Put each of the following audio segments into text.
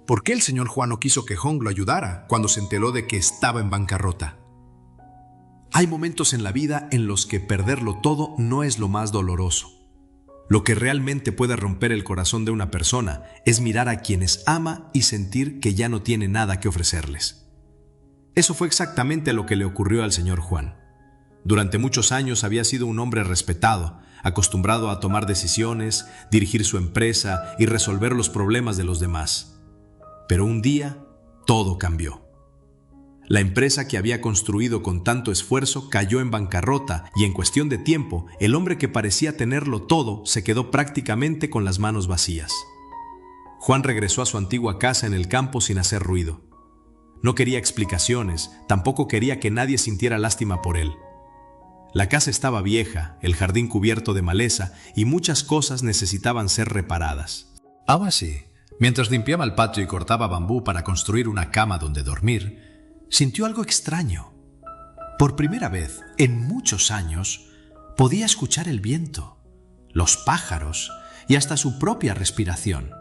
¿por qué el señor Juan no quiso que Hong lo ayudara cuando se enteró de que estaba en bancarrota? Hay momentos en la vida en los que perderlo todo no es lo más doloroso. Lo que realmente puede romper el corazón de una persona es mirar a quienes ama y sentir que ya no tiene nada que ofrecerles. Eso fue exactamente lo que le ocurrió al señor Juan. Durante muchos años había sido un hombre respetado, acostumbrado a tomar decisiones, dirigir su empresa y resolver los problemas de los demás. Pero un día, todo cambió. La empresa que había construido con tanto esfuerzo cayó en bancarrota y en cuestión de tiempo, el hombre que parecía tenerlo todo se quedó prácticamente con las manos vacías. Juan regresó a su antigua casa en el campo sin hacer ruido. No quería explicaciones, tampoco quería que nadie sintiera lástima por él. La casa estaba vieja, el jardín cubierto de maleza y muchas cosas necesitaban ser reparadas. Aún así, mientras limpiaba el patio y cortaba bambú para construir una cama donde dormir, sintió algo extraño. Por primera vez en muchos años, podía escuchar el viento, los pájaros y hasta su propia respiración.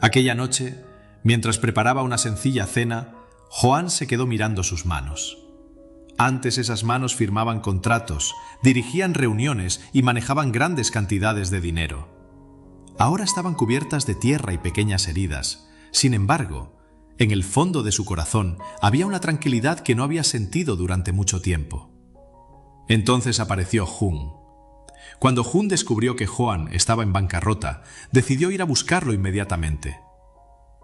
Aquella noche, mientras preparaba una sencilla cena, Juan se quedó mirando sus manos. Antes esas manos firmaban contratos, dirigían reuniones y manejaban grandes cantidades de dinero. Ahora estaban cubiertas de tierra y pequeñas heridas. Sin embargo, en el fondo de su corazón había una tranquilidad que no había sentido durante mucho tiempo. Entonces apareció Jun. Cuando Jun descubrió que Juan estaba en bancarrota, decidió ir a buscarlo inmediatamente.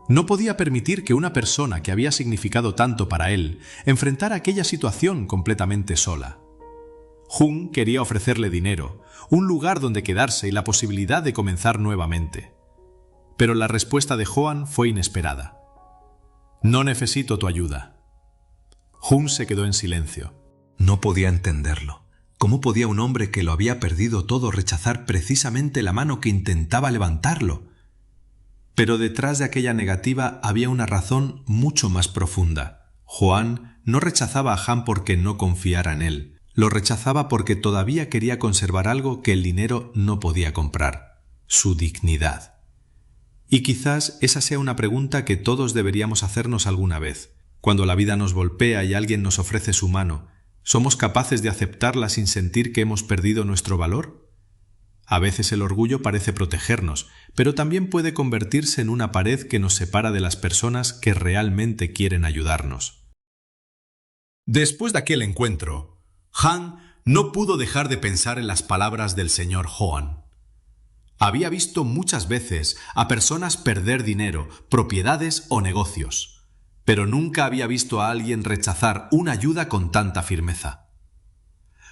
No podía permitir que una persona que había significado tanto para él enfrentara aquella situación completamente sola. Jun quería ofrecerle dinero, un lugar donde quedarse y la posibilidad de comenzar nuevamente. Pero la respuesta de Juan fue inesperada. No necesito tu ayuda. Jun se quedó en silencio. No podía entenderlo. ¿Cómo podía un hombre que lo había perdido todo rechazar precisamente la mano que intentaba levantarlo? Pero detrás de aquella negativa había una razón mucho más profunda. Juan no rechazaba a Han porque no confiara en él. Lo rechazaba porque todavía quería conservar algo que el dinero no podía comprar: su dignidad. Y quizás esa sea una pregunta que todos deberíamos hacernos alguna vez. Cuando la vida nos golpea y alguien nos ofrece su mano, ¿somos capaces de aceptarla sin sentir que hemos perdido nuestro valor? A veces el orgullo parece protegernos, pero también puede convertirse en una pared que nos separa de las personas que realmente quieren ayudarnos. Después de aquel encuentro, Han no pudo dejar de pensar en las palabras del señor Juan. Había visto muchas veces a personas perder dinero, propiedades o negocios, pero nunca había visto a alguien rechazar una ayuda con tanta firmeza.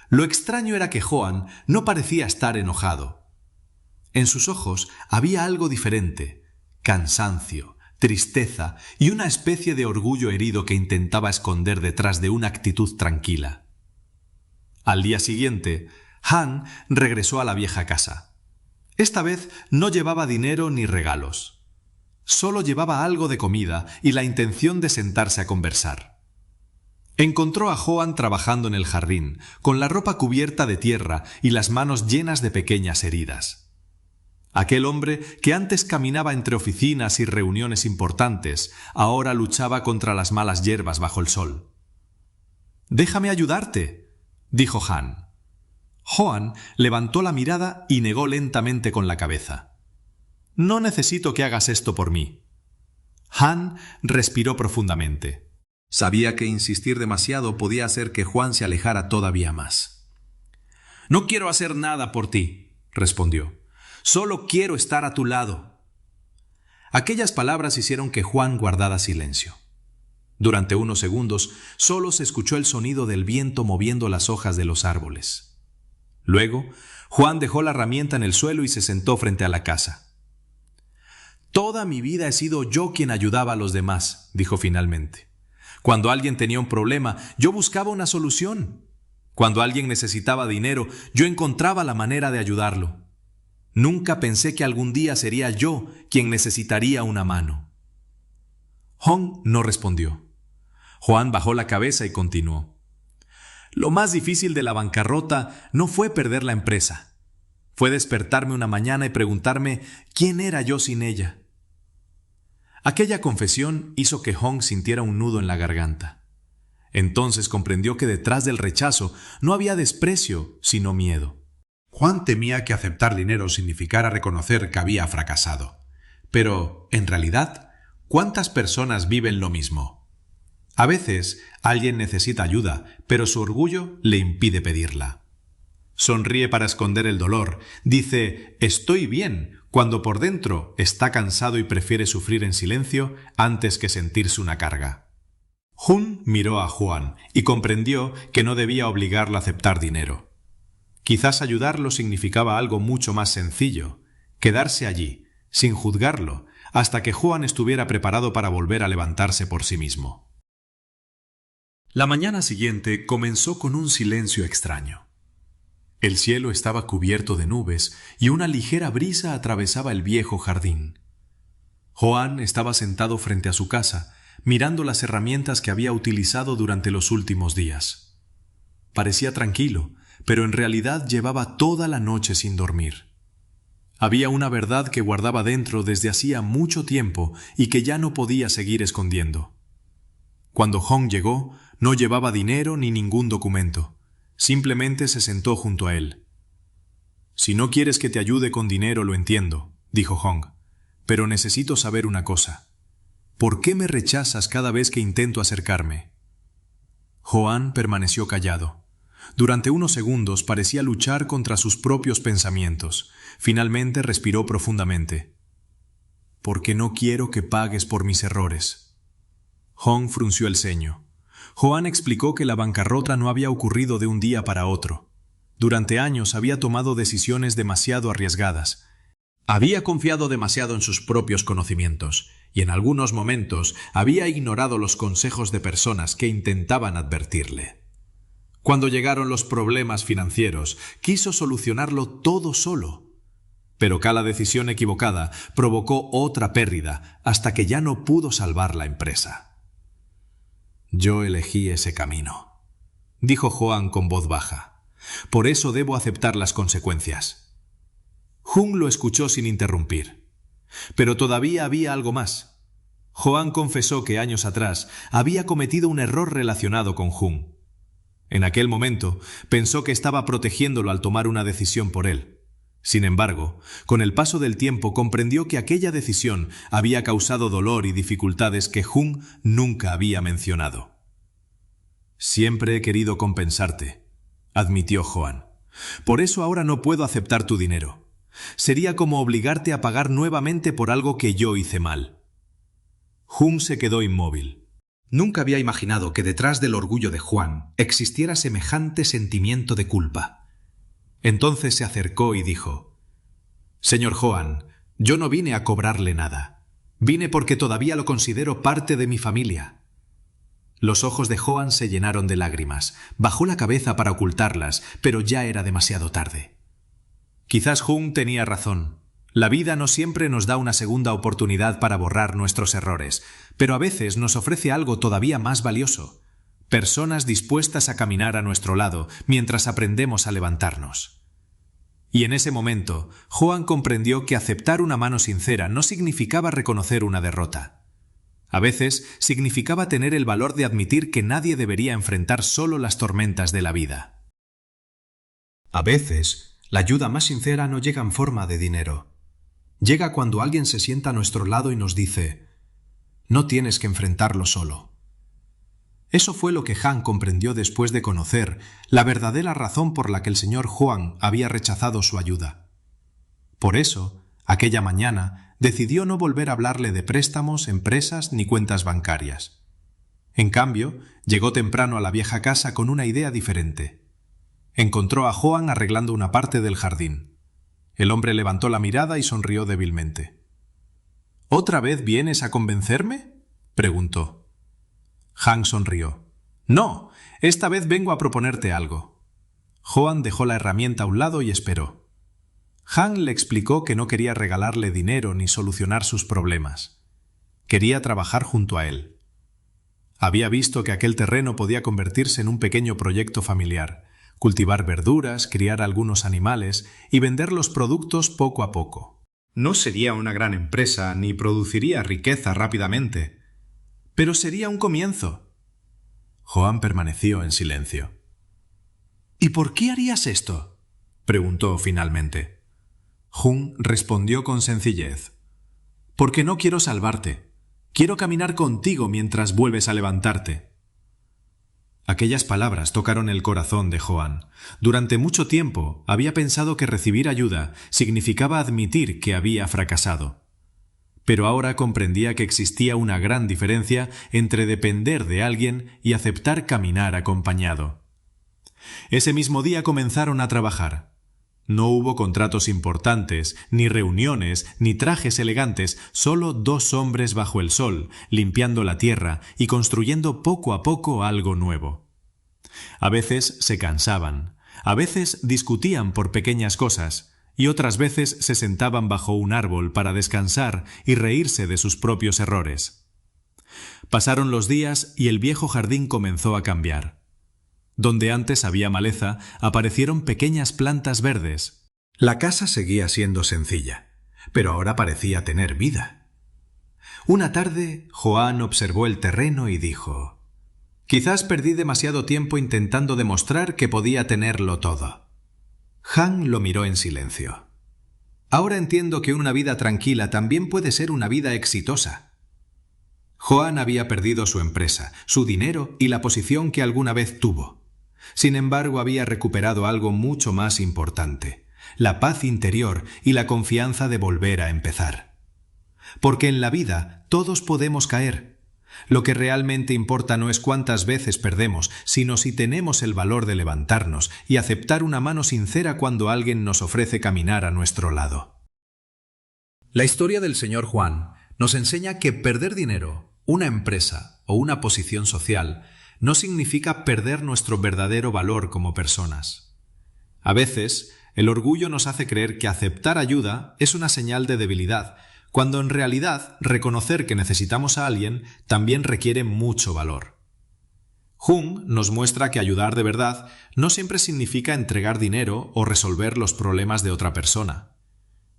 Lo extraño era que Juan no parecía estar enojado. En sus ojos había algo diferente: cansancio, tristeza y una especie de orgullo herido que intentaba esconder detrás de una actitud tranquila. Al día siguiente, Han regresó a la vieja casa. Esta vez no llevaba dinero ni regalos. Solo llevaba algo de comida y la intención de sentarse a conversar. Encontró a Juan trabajando en el jardín, con la ropa cubierta de tierra y las manos llenas de pequeñas heridas. Aquel hombre que antes caminaba entre oficinas y reuniones importantes, ahora luchaba contra las malas hierbas bajo el sol. «Déjame ayudarte», dijo Han. Juan levantó la mirada y negó lentamente con la cabeza. «No necesito que hagas esto por mí». Han respiró profundamente. Sabía que insistir demasiado podía hacer que Juan se alejara todavía más. «No quiero hacer nada por ti», respondió. «Solo quiero estar a tu lado». Aquellas palabras hicieron que Juan guardara silencio. Durante unos segundos solo se escuchó el sonido del viento moviendo las hojas de los árboles. Luego, Juan dejó la herramienta en el suelo y se sentó frente a la casa. «Toda mi vida he sido yo quien ayudaba a los demás», dijo finalmente. «Cuando alguien tenía un problema, yo buscaba una solución. Cuando alguien necesitaba dinero, yo encontraba la manera de ayudarlo. Nunca pensé que algún día sería yo quien necesitaría una mano». Hong no respondió. Juan bajó la cabeza y continuó. «Lo más difícil de la bancarrota no fue perder la empresa. Fue despertarme una mañana y preguntarme quién era yo sin ella. Aquella confesión hizo que Hong sintiera un nudo en la garganta. Entonces comprendió que detrás del rechazo no había desprecio, sino miedo. Juan temía que aceptar dinero significara reconocer que había fracasado. Pero, en realidad, ¿cuántas personas viven lo mismo? A veces, alguien necesita ayuda, pero su orgullo le impide pedirla. Sonríe para esconder el dolor, dice «estoy bien», cuando por dentro está cansado y prefiere sufrir en silencio antes que sentirse una carga. Hun miró a Juan y comprendió que no debía obligarla a aceptar dinero. Quizás ayudarlo significaba algo mucho más sencillo, quedarse allí, sin juzgarlo, hasta que Juan estuviera preparado para volver a levantarse por sí mismo. La mañana siguiente comenzó con un silencio extraño. El cielo estaba cubierto de nubes y una ligera brisa atravesaba el viejo jardín. Juan estaba sentado frente a su casa, mirando las herramientas que había utilizado durante los últimos días. Parecía tranquilo, pero en realidad llevaba toda la noche sin dormir. Había una verdad que guardaba dentro desde hacía mucho tiempo y que ya no podía seguir escondiendo. Cuando Hong llegó, no llevaba dinero ni ningún documento. Simplemente se sentó junto a él. «Si no quieres que te ayude con dinero, lo entiendo», dijo Hong, «pero necesito saber una cosa. ¿Por qué me rechazas cada vez que intento acercarme?» Juan permaneció callado. Durante unos segundos parecía luchar contra sus propios pensamientos. Finalmente respiró profundamente. «Porque no quiero que pagues por mis errores». Hong frunció el ceño. Juan explicó que la bancarrota no había ocurrido de un día para otro. Durante años había tomado decisiones demasiado arriesgadas. Había confiado demasiado en sus propios conocimientos y en algunos momentos había ignorado los consejos de personas que intentaban advertirle. Cuando llegaron los problemas financieros, quiso solucionarlo todo solo. Pero cada decisión equivocada provocó otra pérdida hasta que ya no pudo salvar la empresa. «Yo elegí ese camino», dijo Juan con voz baja. «Por eso debo aceptar las consecuencias». Hung lo escuchó sin interrumpir. Pero todavía había algo más. Juan confesó que años atrás había cometido un error relacionado con Hung. En aquel momento pensó que estaba protegiéndolo al tomar una decisión por él. Sin embargo, con el paso del tiempo comprendió que aquella decisión había causado dolor y dificultades que Hung nunca había mencionado. «Siempre he querido compensarte», admitió Juan. «Por eso ahora no puedo aceptar tu dinero. Sería como obligarte a pagar nuevamente por algo que yo hice mal». Hung se quedó inmóvil. Nunca había imaginado que detrás del orgullo de Juan existiera semejante sentimiento de culpa. Entonces se acercó y dijo: «Señor Juan, yo no vine a cobrarle nada. Vine porque todavía lo considero parte de mi familia». Los ojos de Juan se llenaron de lágrimas. Bajó la cabeza para ocultarlas, pero ya era demasiado tarde. Quizás Hung tenía razón. La vida no siempre nos da una segunda oportunidad para borrar nuestros errores, pero a veces nos ofrece algo todavía más valioso: personas dispuestas a caminar a nuestro lado mientras aprendemos a levantarnos. Y en ese momento, Juan comprendió que aceptar una mano sincera no significaba reconocer una derrota. A veces significaba tener el valor de admitir que nadie debería enfrentar solo las tormentas de la vida. A veces, la ayuda más sincera no llega en forma de dinero. Llega cuando alguien se sienta a nuestro lado y nos dice: «No tienes que enfrentarlo solo». Eso fue lo que Han comprendió después de conocer la verdadera razón por la que el señor Juan había rechazado su ayuda. Por eso, aquella mañana, decidió no volver a hablarle de préstamos, empresas ni cuentas bancarias. En cambio, llegó temprano a la vieja casa con una idea diferente. Encontró a Juan arreglando una parte del jardín. El hombre levantó la mirada y sonrió débilmente. «¿Otra vez vienes a convencerme?», preguntó. Han sonrió. «No, esta vez vengo a proponerte algo». Juan dejó la herramienta a un lado y esperó. Han le explicó que no quería regalarle dinero ni solucionar sus problemas. Quería trabajar junto a él. Había visto que aquel terreno podía convertirse en un pequeño proyecto familiar, cultivar verduras, criar algunos animales y vender los productos poco a poco. No sería una gran empresa ni produciría riqueza rápidamente, pero sería un comienzo. Joan permaneció en silencio. ¿Y por qué harías esto?, preguntó finalmente. Jung respondió con sencillez. Porque no quiero salvarte. Quiero caminar contigo mientras vuelves a levantarte. Aquellas palabras tocaron el corazón de Joan. Durante mucho tiempo había pensado que recibir ayuda significaba admitir que había fracasado. Pero ahora comprendía que existía una gran diferencia entre depender de alguien y aceptar caminar acompañado. Ese mismo día comenzaron a trabajar. No hubo contratos importantes, ni reuniones, ni trajes elegantes, solo 2 hombres bajo el sol, limpiando la tierra y construyendo poco a poco algo nuevo. A veces se cansaban, a veces discutían por pequeñas cosas, y otras veces se sentaban bajo un árbol para descansar y reírse de sus propios errores. Pasaron los días y el viejo jardín comenzó a cambiar. Donde antes había maleza, aparecieron pequeñas plantas verdes. La casa seguía siendo sencilla, pero ahora parecía tener vida. Una tarde, Joan observó el terreno y dijo: «Quizás perdí demasiado tiempo intentando demostrar que podía tenerlo todo». Han lo miró en silencio. «Ahora entiendo que una vida tranquila también puede ser una vida exitosa». Joan había perdido su empresa, su dinero y la posición que alguna vez tuvo. Sin embargo, había recuperado algo mucho más importante: la paz interior y la confianza de volver a empezar. Porque en la vida todos podemos caer. Lo que realmente importa no es cuántas veces perdemos, sino si tenemos el valor de levantarnos y aceptar una mano sincera cuando alguien nos ofrece caminar a nuestro lado. La historia del señor Juan nos enseña que perder dinero, una empresa o una posición social no significa perder nuestro verdadero valor como personas. A veces, el orgullo nos hace creer que aceptar ayuda es una señal de debilidad, cuando en realidad reconocer que necesitamos a alguien también requiere mucho valor. Jung nos muestra que ayudar de verdad no siempre significa entregar dinero o resolver los problemas de otra persona.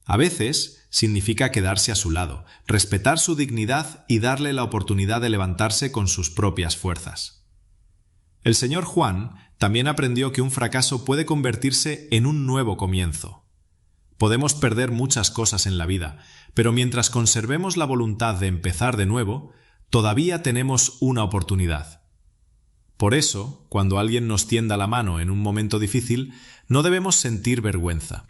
A veces significa quedarse a su lado, respetar su dignidad y darle la oportunidad de levantarse con sus propias fuerzas. El señor Juan también aprendió que un fracaso puede convertirse en un nuevo comienzo. Podemos perder muchas cosas en la vida, pero mientras conservemos la voluntad de empezar de nuevo, todavía tenemos una oportunidad. Por eso, cuando alguien nos tienda la mano en un momento difícil, no debemos sentir vergüenza.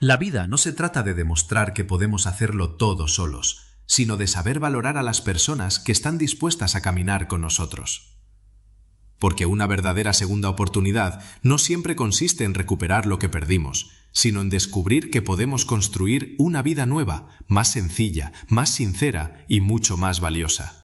La vida no se trata de demostrar que podemos hacerlo todo solos, sino de saber valorar a las personas que están dispuestas a caminar con nosotros. Porque una verdadera segunda oportunidad no siempre consiste en recuperar lo que perdimos, sino en descubrir que podemos construir una vida nueva, más sencilla, más sincera y mucho más valiosa.